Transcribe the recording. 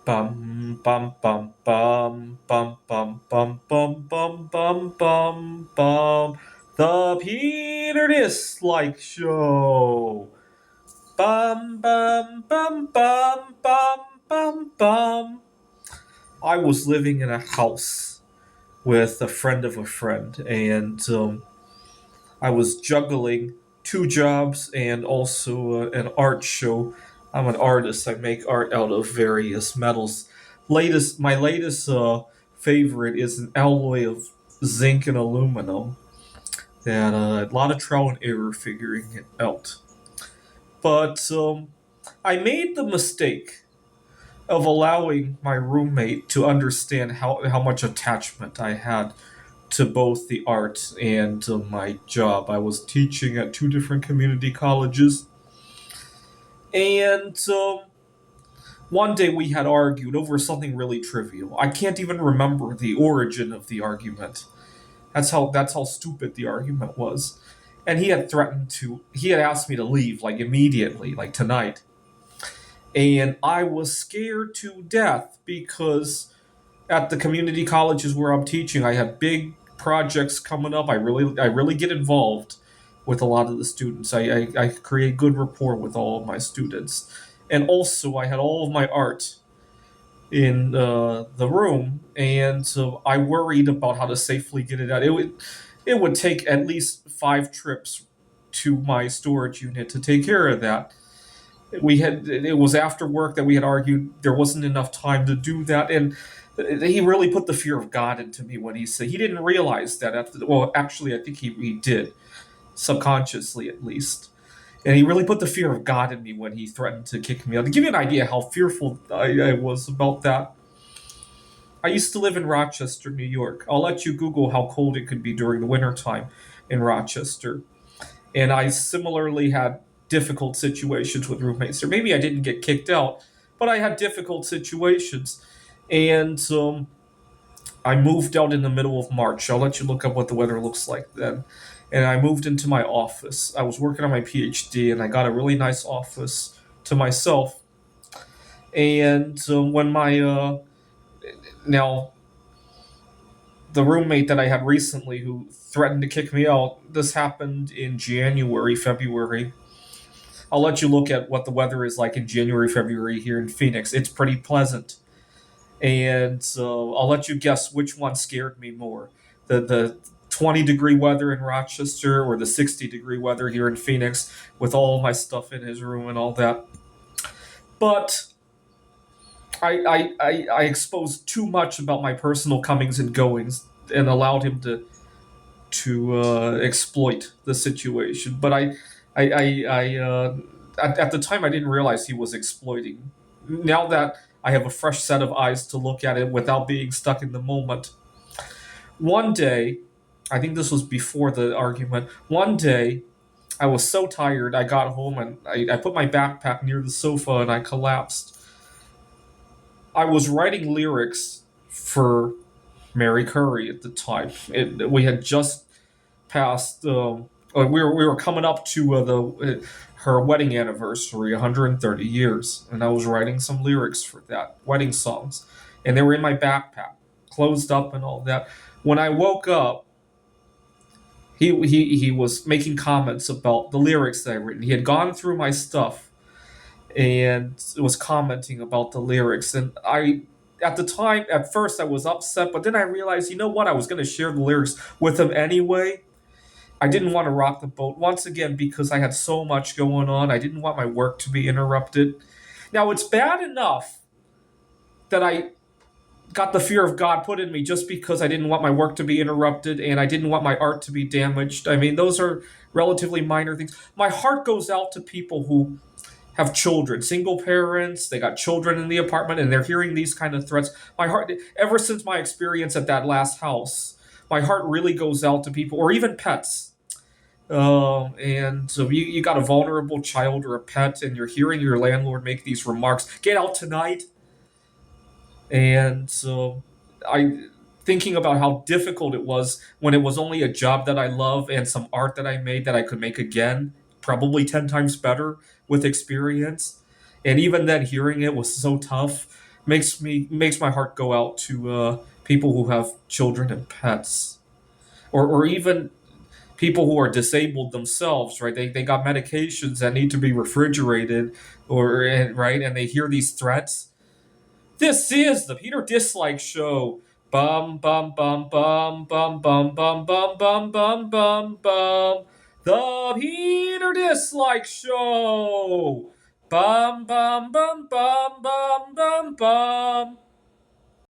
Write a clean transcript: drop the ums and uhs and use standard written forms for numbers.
Bum bum bum bum bum bum bum bum bum bum bum bum. The Peter Dislike Show. Bum bum bum bum bum bum bum. I was living in a house with a friend of a friend, and I was juggling two jobs and also an art show. I'm an artist. I make art out of various metals. My latest favorite is an alloy of zinc and aluminum. That a lot of trial and error figuring it out. But I made the mistake of allowing my roommate to understand how much attachment I had to both the art and my job. I was teaching at two different community colleges, and one day we had argued over something really trivial. I can't even remember the origin of the argument. That's how stupid the argument was. And he had asked me to leave like immediately, like tonight. And I was scared to death because at the community colleges where I'm teaching, I have big projects coming up. I really get involved with a lot of the students. I create good rapport with all of my students, and also I had all of my art in the room, and so I worried about how to safely get it out. It would take at least 5 trips to my storage unit to take care of that. It was after work that we had argued there wasn't enough time to do that, and he really put the fear of God into me when he said he didn't realize that well, actually I think he did, subconsciously at least. And he really put the fear of God in me when he threatened to kick me out. To give you an idea how fearful I was about that, I used to live in Rochester, New York. I'll let you Google how cold it could be during the wintertime in Rochester. And I similarly had difficult situations with roommates. Or maybe I didn't get kicked out, but I had difficult situations. And I moved out in the middle of March. I'll let you look up what the weather looks like then. And I moved into my office. I was working on my PhD, and I got a really nice office to myself. And when my now the roommate that I had recently who threatened to kick me out, this happened in January, February. I'll let you look at what the weather is like in January, February here in Phoenix. It's pretty pleasant. And so I'll let you guess which one scared me more. The 20-degree weather in Rochester or the 60-degree weather here in Phoenix with all my stuff in his room and all that. But I exposed too much about my personal comings and goings and allowed him to exploit the situation. But at the time I didn't realize he was exploiting. Now that I have a fresh set of eyes to look at it without being stuck in the moment. One day, I think this was before the argument. One day, I was so tired. I got home and I put my backpack near the sofa and I collapsed. I was writing lyrics for Mary Curry at the time. We had just passed. We were coming up to the her wedding anniversary, 130 years, and I was writing some lyrics for that wedding songs, and they were in my backpack, closed up and all that. When I woke up, he was making comments about the lyrics that I written. He had gone through my stuff and was commenting about the lyrics, and I. At the time, at first, I was upset, but then I realized, you know what? I was going to share the lyrics with him anyway. I didn't want to rock the boat once again because I had so much going on. I didn't want my work to be interrupted. Now, it's bad enough that I got the fear of God put in me just because I didn't want my work to be interrupted and I didn't want my art to be damaged. I mean, those are relatively minor things. My heart goes out to people who have children, single parents, they got children in the apartment and they're hearing these kind of threats. My heart, ever since my experience at that last house, my heart really goes out to people, or even pets. And so you got a vulnerable child or a pet, and you're hearing your landlord make these remarks. Get out tonight. And so I thinking about how difficult it was when it was only a job that I love and some art that I made that I could make again, probably 10 times better with experience. And even then, hearing it was so tough. makes my heart go out to people who have children and pets, or even people who are disabled themselves, right? They got medications that need to be refrigerated, right, and they hear these threats. This is the Peter Dislike Show. Bum bum bum bum bum bum bum bum bum bum bum bum. The Peter Dislike Show. Bum bum bum bum bum bum bum.